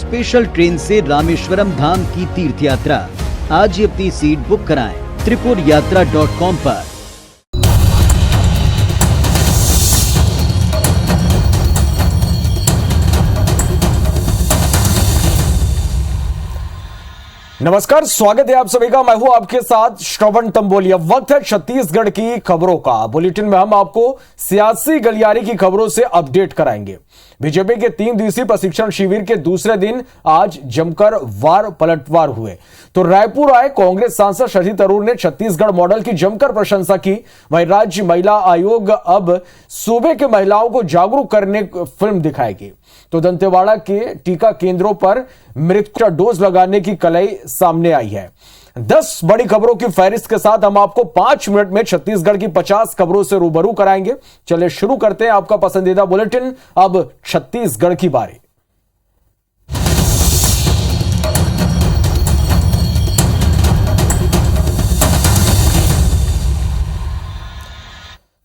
Special train से रामेश्वरम धाम की तीर्थ यात्रा। आज ही अपनी सीट बुक कराएं त्रिपुरयात्रा.com पर। नमस्कार, स्वागत है आप सभी का। मैं हूं आपके साथ श्रवण तंबोलिया। वक्त है छत्तीसगढ़ की खबरों का। बुलेटिन में हम आपको सियासी गलियारे की खबरों से अपडेट कराएंगे। बीजेपी के 3 दिवसीय प्रशिक्षण शिविर के दूसरे दिन आज जमकर वार पलटवार हुए। तो रायपुर आए कांग्रेस सांसद शशि थरूर ने छत्तीसगढ़ मॉडल की जमकर प्रशंसा की। वहीं राज्य महिला आयोग अब सूबे के महिलाओं को जागरूक करने फिल्म दिखाएगी। तो दंतेवाड़ा के टीका केंद्रों पर मृत्यु डोज लगाने की कलई सामने आई है। 10 बड़ी खबरों की फहरिस्त के साथ हम आपको 5 मिनट में छत्तीसगढ़ की 50 खबरों से रूबरू कराएंगे। चलिए शुरू करते हैं आपका पसंदीदा बुलेटिन। अब छत्तीसगढ़ की बारी।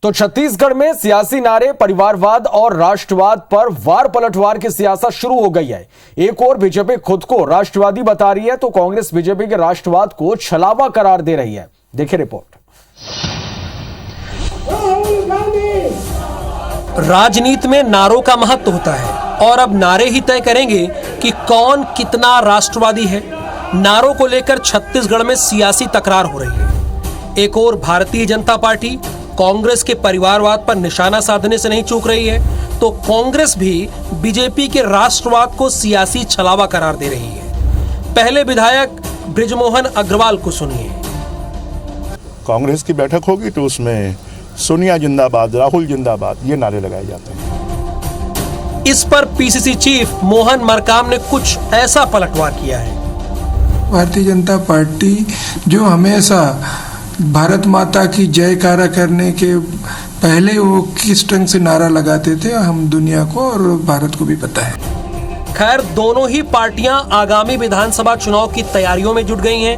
तो छत्तीसगढ़ में सियासी नारे, परिवारवाद और राष्ट्रवाद पर वार पलटवार की सियासत शुरू हो गई है। एक ओर बीजेपी खुद को राष्ट्रवादी बता रही है तो कांग्रेस बीजेपी के राष्ट्रवाद को छलावा करार दे रही है। देखिए रिपोर्ट। राजनीति में नारों का महत्व होता है और अब नारे ही तय करेंगे कि कौन कितना राष्ट्रवादी है। नारों को लेकर छत्तीसगढ़ में सियासी तकरार हो रही है। एक ओर भारतीय जनता पार्टी कांग्रेस के परिवारवाद पर निशाना साधने से नहीं चूक रही है तो कांग्रेस भी बीजेपी के राष्ट्रवाद को सियासी छलावा करार दे रही है। पहले विधायक बृजमोहन अग्रवाल को सुनिए। कांग्रेस की बैठक होगी तो उसमें सोनिया जिंदाबाद, राहुल जिंदाबाद, ये नारे लगाए जाते हैं। इस पर पीसीसी चीफ मोहन मरकाम ने कुछ ऐसा पलटवार किया है। भारतीय जनता पार्टी जो हमेशा भारत माता की जयकारा करने के पहले वो किस ढंग से नारा लगाते थे हम दुनिया को और भारत को भी पता है। खैर, दोनों ही पार्टियां आगामी विधानसभा चुनाव की तैयारियों में जुट गई हैं,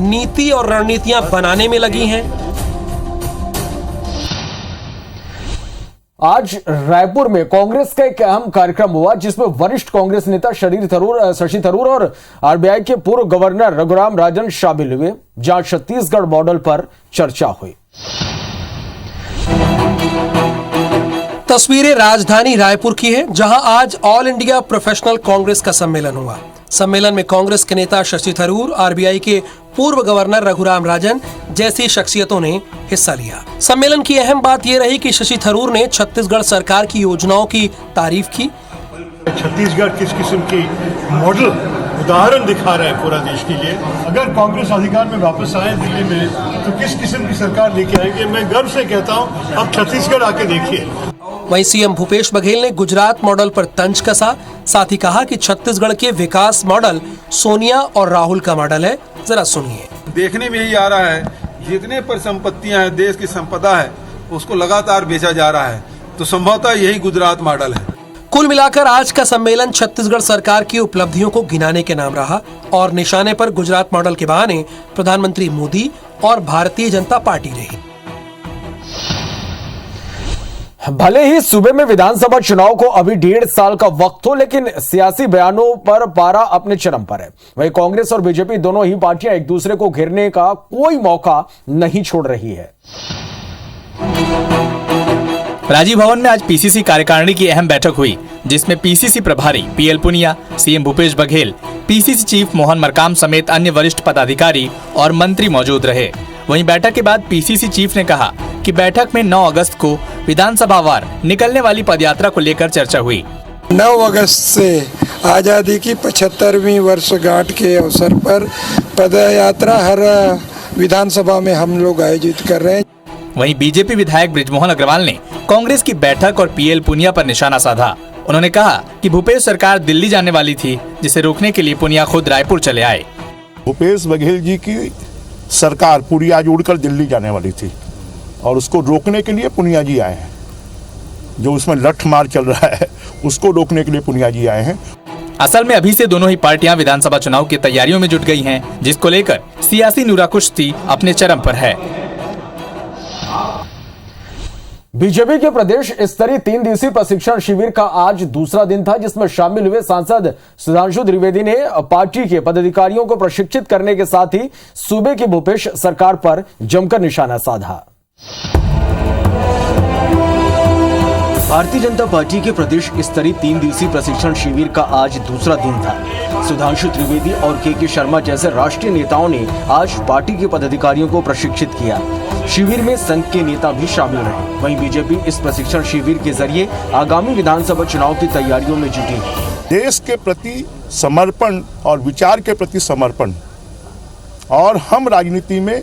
नीति और रणनीतियां बनाने में लगी हैं। आज रायपुर में कांग्रेस का एक अहम कार्यक्रम हुआ जिसमें वरिष्ठ कांग्रेस नेता शशि थरूर और आरबीआई के पूर्व गवर्नर रघुराम राजन शामिल हुए, जहां छत्तीसगढ़ मॉडल पर चर्चा हुई। तस्वीरें राजधानी रायपुर की है, जहां आज ऑल इंडिया प्रोफेशनल कांग्रेस का सम्मेलन हुआ। सम्मेलन में कांग्रेस के नेता शशि थरूर, आरबीआई के पूर्व गवर्नर रघुराम राजन जैसी शख्सियतों ने हिस्सा लिया। सम्मेलन की अहम बात यह रही कि शशि थरूर ने छत्तीसगढ़ सरकार की योजनाओं की तारीफ की। छत्तीसगढ़ किस किस्म की मॉडल उदाहरण दिखा रहा है पूरा देश के लिए। अगर कांग्रेस अधिकार में वापस आए दिल्ली में तो किस किस्म की सरकार लेके आएंगे। मैं गर्व से कहता हूँ अब छत्तीसगढ़ आके देखिए। वहीं सीएम भूपेश बघेल ने गुजरात मॉडल पर तंज कसा। साथ ही कहा कि छत्तीसगढ़ के विकास मॉडल सोनिया और राहुल का मॉडल है। जरा सुनिए। देखने में यही आ रहा है, जितने पर संपत्तियां हैं, देश की संपदा है, उसको लगातार बेचा जा रहा है। तो संभवतः यही गुजरात मॉडल है। कुल मिलाकर आज का सम्मेलन छत्तीसगढ़ सरकार की उपलब्धियों को गिनाने के नाम रहा और निशाने पर गुजरात मॉडल के बहाने प्रधानमंत्री मोदी और भारतीय जनता पार्टी रही। भले ही सूबे में विधानसभा चुनाव को अभी 1.5 साल का वक्त हो, लेकिन सियासी बयानों पर पारा अपने चरम पर है। वहीं कांग्रेस और बीजेपी दोनों ही पार्टियां एक दूसरे को घेरने का कोई मौका नहीं छोड़ रही है। राजीव भवन में आज पीसीसी कार्यकारिणी की अहम बैठक हुई, जिसमें पीसीसी प्रभारी PL Punia, CM Bhupesh Baghel, PCC chief Mohan Markam समेत अन्य वरिष्ठ पदाधिकारी और मंत्री मौजूद रहे। वहीं बैठक के बाद पीसीसी चीफ ने कहा कि बैठक में 9 अगस्त को विधानसभावार निकलने वाली पदयात्रा को लेकर चर्चा हुई। 9 अगस्त से आज़ादी की 75वीं वर्षगांठ के अवसर पर पदयात्रा हर विधानसभा में हम लोग आयोजित कर रहे हैं। वहीं बीजेपी विधायक बृजमोहन अग्रवाल ने कांग्रेस की बैठक और पीएल पुनिया पर निशाना साधा। उन्होंने कहा कि भूपेश सरकार दिल्ली जाने वाली थी, जिसे रोकने के लिए पुनिया खुद रायपुर चले आए। भूपेश बघेल जी की सरकार पूरी आज उड़कर दिल्ली जाने वाली थी और उसको रोकने के लिए पुनिया जी आए हैं। जो उसमें लठमार चल रहा है उसको रोकने के लिए पुनिया जी आए हैं। असल में अभी से दोनों ही पार्टियां विधानसभा चुनाव की तैयारियों में जुट गई हैं, जिसको लेकर सियासी नूराकुश्ती अपने चरम पर है। बीजेपी के प्रदेश स्तरीय 3 दिवसीय प्रशिक्षण शिविर का आज दूसरा दिन था, जिसमें शामिल हुए सांसद सुधांशु त्रिवेदी ने पार्टी के पदाधिकारियों को प्रशिक्षित करने के साथ ही सूबे की भूपेश सरकार पर जमकर निशाना साधा। भारतीय जनता पार्टी के प्रदेश स्तरीय 3 दिवसीय प्रशिक्षण शिविर का आज दूसरा दिन था। सुधांशु त्रिवेदी और के शर्मा जैसे राष्ट्रीय नेताओं ने आज पार्टी के पदाधिकारियों को प्रशिक्षित किया। शिविर में संघ के नेता भी शामिल रहे। वहीं बीजेपी इस प्रशिक्षण शिविर के जरिए आगामी विधानसभा चुनाव की तैयारियों में जुटी है। देश के प्रति समर्पण और विचार के प्रति समर्पण, और हम राजनीति में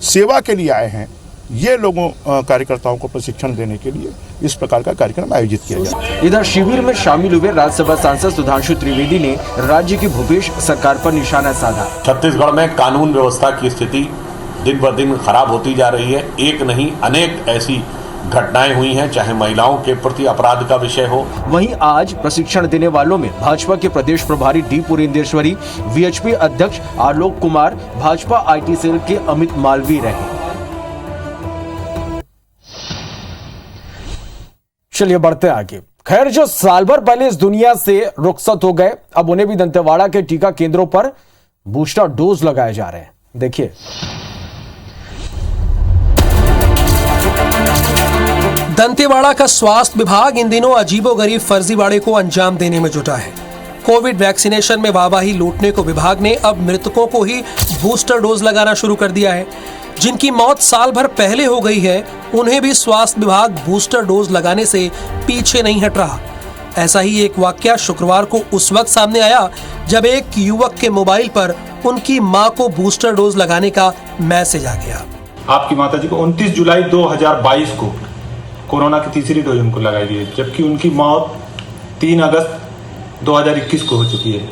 सेवा के लिए आए हैं, ये लोगों कार्यकर्ताओं को प्रशिक्षण देने के लिए इस प्रकार का कार्यक्रम आयोजित किया गया। इधर शिविर में शामिल हुए राज्यसभा सांसद सुधांशु त्रिवेदी ने राज्य की भूपेश सरकार पर निशाना साधा। छत्तीसगढ़ में कानून व्यवस्था की स्थिति दिन ब दिन खराब होती जा रही है। एक नहीं अनेक ऐसी घटनाएं हुई हैं, चाहे महिलाओं के प्रति अपराध का विषय हो। वहीं आज प्रशिक्षण देने वालों में भाजपा के प्रदेश प्रभारी डी पुरेंद्रेश्वरी, वीएचपी अध्यक्ष आलोक कुमार, भाजपा IT सेल के अमित मालवीय रहे। चलिए बढ़ते आगे। खैर, जो साल भर पहले इस दुनिया से रुखसत हो गए, अब उन्हें भी दंतेवाड़ा के टीका केंद्रों पर बूस्टर डोज लगाए जा रहे हैं। देखिए। दंतेवाड़ा का स्वास्थ्य विभाग इन दिनों अजीबोगरीब फर्जीवाड़े को अंजाम देने में जुटा है। कोविड वैक्सीनेशन में वाहवाही लूटने को विभाग ने अब मृतकों को ही बूस्टर डोज लगाना शुरू कर दिया है। जिनकी मौत साल भर पहले हो गई है, उन्हें भी स्वास्थ्य विभाग बूस्टर डोज लगाने से पीछे नहीं हट रहा। ऐसा ही एक वाकया शुक्रवार को उस वक्त सामने आया जब एक युवक के मोबाइल पर उनकी मां को बूस्टर डोज लगाने का मैसेज आ गया। आपकी माताजी को 29 जुलाई 2022 को कोरोना की तीसरी डोज उनको लगाई गई है, जबकि उनकी मौत 3 अगस्त 2021 को हो चुकी है।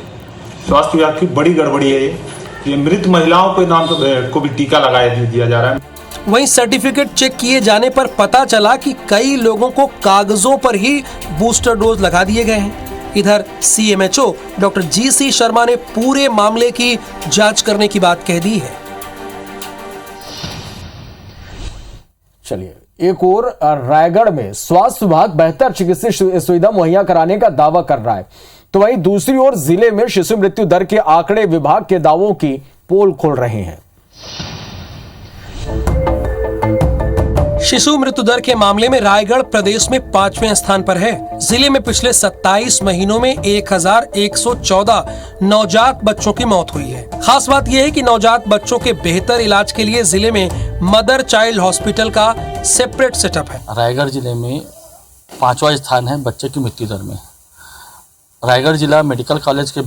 स्वास्थ्य विभाग की बड़ी गड़बड़ी है। ये मृत महिलाओं के नाम को भी टीका लगाया दिया जा रहा है। वहीं सर्टिफिकेट चेक किए जाने पर पता चला कि कई लोगों को कागजों पर ही बूस्टर डोज लगा दिए गए हैं। इधर CMHO डॉक्टर GC शर्मा ने पूरे मामले की जांच करने की बात कह दी है। चलिए, एक और रायगढ़ में स्वास्थ्य विभाग बेहतर चिकित्सीय सुविधा मुहैया कराने का दावा कर रहा है, तो वहीं दूसरी ओर जिले में शिशु मृत्यु दर के आंकड़े विभाग के दावों की पोल खोल रहे हैं। शिशु मृत्यु दर के मामले में रायगढ़ प्रदेश में 5वें स्थान पर है। जिले में पिछले 27 महीनों में 1114 नवजात बच्चों की मौत हुई है। खास बात यह है कि नवजात बच्चों के बेहतर इलाज के लिए जिले में मदर चाइल्ड हॉस्पिटल का सेपरेट सेटअप है। रायगढ़ जिले में 5वां स्थान है बच्चे की मृत्यु दर में। रायगढ़ जिला मेडिकल कॉलेज के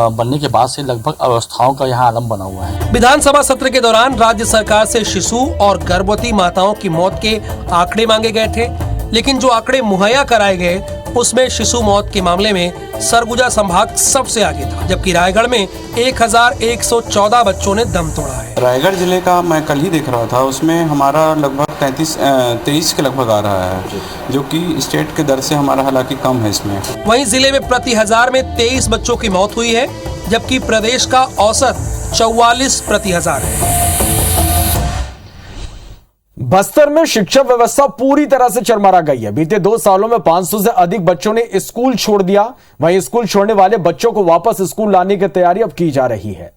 बनने के बाद से लगभग अवस्थाओं का यहाँ आलम बना हुआ है। विधानसभा सत्र के दौरान राज्य सरकार से शिशु और गर्भवती माताओं की मौत के आंकड़े मांगे गए थे, लेकिन जो आंकड़े मुहैया कराए गए उसमें शिशु मौत के मामले में सरगुजा संभाग सबसे आगे था, जबकि रायगढ़ में 1114 बच्चों ने दम तोड़ा है। रायगढ़ जिले का मैं कल ही देख रहा था, उसमें हमारा लगभग 23 के लगभग आ रहा है, जो कि स्टेट के दर से हमारा हालांकि कम है इसमें। वहीं जिले में प्रति 1000 में 23 बच्चों की मौत हुई है, जबकि प्रदेश का औसत 44 प्रति 1000 है। बस्तर में शिक्षा व्यवस्था पूरी तरह से चरमरा गई है। बीते 2 सालों में 500 से अधिक बच्चों ने स्कूल छोड़ दिया। वहीं स्कूल छोड़ने वाले बच्चों को वापस स्कूल लाने की तैयारी अब की जा रही है।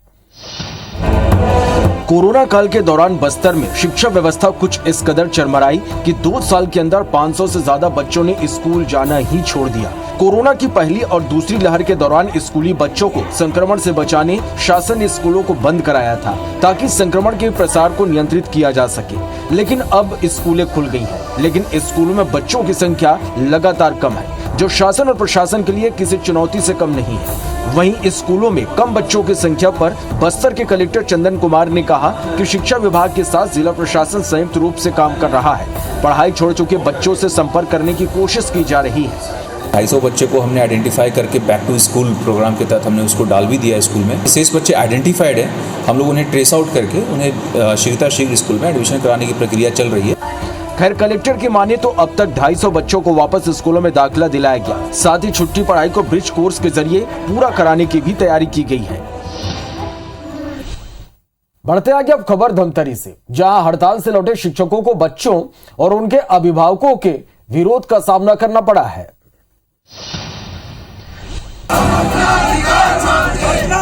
कोरोना काल के दौरान बस्तर में शिक्षा व्यवस्था कुछ इस कदर चरमराई कि 2 साल के अंदर 500 से ज्यादा बच्चों ने स्कूल जाना ही छोड़ दिया। कोरोना की पहली और दूसरी लहर के दौरान स्कूली बच्चों को संक्रमण से बचाने शासन स्कूलों को बंद कराया था, ताकि संक्रमण के प्रसार को नियंत्रित किया जा सके। लेकिन अब स्कूलें खुल गई हैं, लेकिन स्कूलों में बच्चों की संख्या लगातार कम है, जो शासन और प्रशासन के लिए किसी चुनौती से कम नहीं है। वहीं स्कूलों में कम बच्चों की संख्या पर बस्तर के कलेक्टर चंदन कुमार ने कहा कि शिक्षा विभाग के साथ जिला प्रशासन संयुक्त रूप से काम कर रहा है। पढ़ाई छोड़ चुके बच्चों से संपर्क करने की कोशिश की जा रही है। 250 बच्चे को हमने आइडेंटिफाई करके बैक टू स्कूल प्रोग्राम के तहत हमने उसको डाल भी दिया स्कूल में। शेष बच्चे आइडेंटिफाइड है, हम लोग उन्हें ट्रेस आउट करके उन्हें शीघ्र स्कूल में एडमिशन कराने की प्रक्रिया चल रही है। खैर, कलेक्टर की माने तो अब तक 250 बच्चों को वापस स्कूलों में दाखिला दिलाया गया। साथ ही छुट्टी पढ़ाई को ब्रिज कोर्स के जरिए पूरा कराने की भी तैयारी की गई है। बढ़ते आगे अब खबर धमतरी से, जहां हड़ताल से लौटे शिक्षकों को बच्चों और उनके अभिभावकों के विरोध का सामना करना पड़ा है।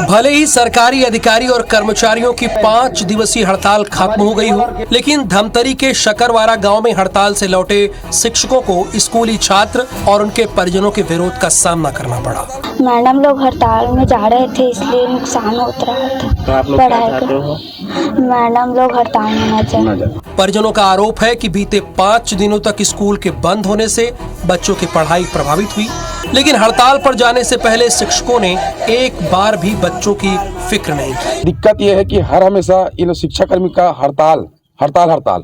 भले ही सरकारी अधिकारी और कर्मचारियों की 5 दिवसीय हड़ताल खत्म हो गई हो, लेकिन धमतरी के शकरवारा गांव में हड़ताल से लौटे शिक्षकों को स्कूली छात्र और उनके परिजनों के विरोध का सामना करना पड़ा। मैडम लोग हड़ताल में जा रहे थे, इसलिए नुकसान होता रहा था पढ़ाई का। मैडम लोग हड़ताल में न जाए। परिजनों का आरोप है कि बीते 5 दिनों तक स्कूल के बंद होने से बच्चों की पढ़ाई प्रभावित हुई, लेकिन हड़ताल पर जाने से पहले शिक्षकों ने एक बार भी बच्चों की फिक्र नहीं की। दिक्कत यह है कि हर हमेशा इन शिक्षाकर्मी का हड़ताल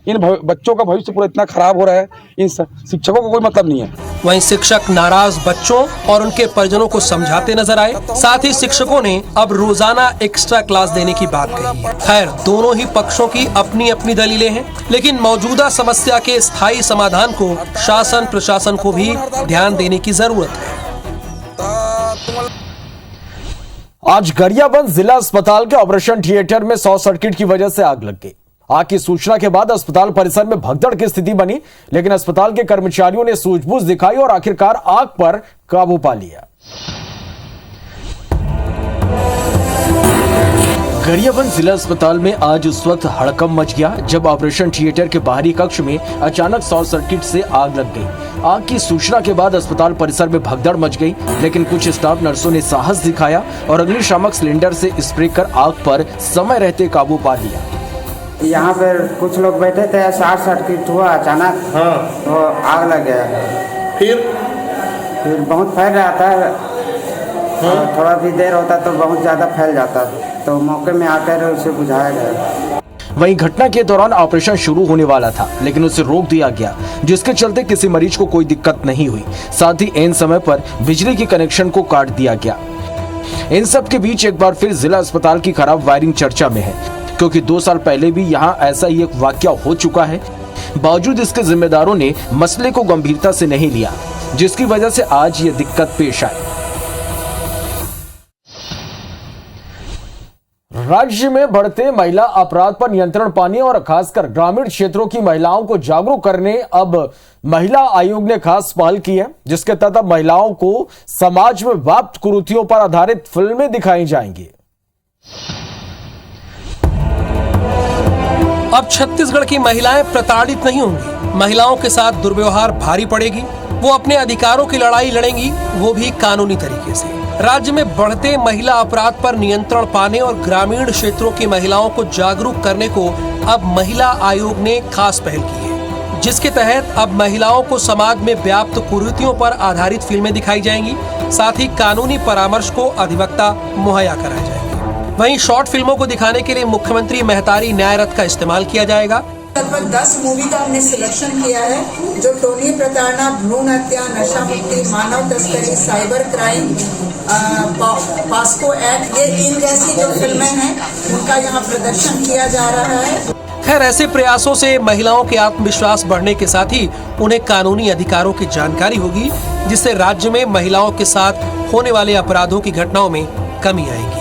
इन बच्चों का भविष्य पूरा इतना खराब हो रहा है, इन शिक्षकों को कोई मतलब नहीं है। वहीं शिक्षक नाराज बच्चों और उनके परिजनों को समझाते नजर आए। साथ ही शिक्षकों ने अब रोजाना एक्स्ट्रा क्लास देने की बात कही है। खैर, दोनों ही पक्षों की अपनी अपनी दलीलें हैं, लेकिन मौजूदा समस्या के स्थायी समाधान को शासन प्रशासन को भी ध्यान देने की जरूरत है। आज गरियाबंद जिला अस्पताल के ऑपरेशन थिएटर में शॉर्ट सर्किट की वजह से आग लग गई। आग की सूचना के बाद अस्पताल परिसर में भगदड़ की स्थिति बनी, लेकिन अस्पताल के कर्मचारियों ने सूझबूझ दिखाई और आखिरकार आग पर काबू पा लिया। गरियाबंद जिला अस्पताल में आज उस वक्त हड़कंप मच गया जब ऑपरेशन थिएटर के बाहरी कक्ष में अचानक शॉर्ट सर्किट से आग लग गई। आग की सूचना के बाद अस्पताल परिसर में भगदड़ मच गई, लेकिन कुछ स्टाफ नर्सों ने साहस दिखाया और अग्निशामक सिलेंडर से स्प्रे कर आग पर समय रहते काबू पा लिया। यहाँ पर कुछ लोग बैठे थे, शॉर्ट सर्किट हुआ अचानक। तो आग लग गया। फिर बहुत फैल रहा था। थोड़ा भी देर होता तो बहुत ज्यादा फैल जाता, तो मौके में आकर उसे बुझाया गया। वहीं घटना के दौरान ऑपरेशन शुरू होने वाला था, लेकिन उसे रोक दिया गया, जिसके चलते किसी मरीज को कोई दिक्कत नहीं हुई। साथ ही ऐन समय पर बिजली के कनेक्शन को काट दिया गया। इन सब के बीच एक बार फिर जिला अस्पताल की खराब वायरिंग चर्चा में है, क्योंकि 2 साल पहले भी यहाँ ऐसा ही एक वाकया हो चुका है। बावजूद इसके जिम्मेदारों ने मसले को गंभीरता से नहीं लिया, जिसकी वजह से आज ये दिक्कत पेश आई। राज्य में बढ़ते महिला अपराध पर नियंत्रण पाने और खासकर ग्रामीण क्षेत्रों की महिलाओं को जागरूक करने अब महिला आयोग ने खास पहल की है, जिसके तहत अब महिलाओं को समाज में व्याप्त कुरीतियों पर आधारित फिल्में दिखाई जाएंगी। अब छत्तीसगढ़ की महिलाएं प्रताड़ित नहीं होंगी। महिलाओं के साथ दुर्व्यवहार भारी पड़ेगी। वो अपने अधिकारों की लड़ाई लड़ेंगी, वो भी कानूनी तरीके से। राज्य में बढ़ते महिला अपराध पर नियंत्रण पाने और ग्रामीण क्षेत्रों की महिलाओं को जागरूक करने को अब महिला आयोग ने खास पहल की है, जिसके तहत अब महिलाओं को समाज में व्याप्त कुरीतियों पर आधारित फिल्में दिखाई जाएंगी। साथ ही कानूनी परामर्श को अधिवक्ता मुहैया कराया जाएगा। वहीं शॉर्ट फिल्मों को दिखाने के लिए मुख्यमंत्री महतारी न्याय रथ का इस्तेमाल किया जाएगा। लगभग 10 मूवी का हमने सिलेक्शन किया है, जो टोनी प्रताड़ना, भ्रूण हत्या, नशा मुक्ति, मानव तस्करी, साइबर क्राइम, पास्को एक्ट, ये 3 जैसी जो फिल्में हैं उनका यहाँ प्रदर्शन किया जा रहा है। खैर, ऐसे प्रयासों से महिलाओं के आत्मविश्वास बढ़ने के साथ ही उन्हें कानूनी अधिकारों की जानकारी होगी, जिससे राज्य में महिलाओं के साथ होने वाले अपराधों की घटनाओं में कमी आएगी।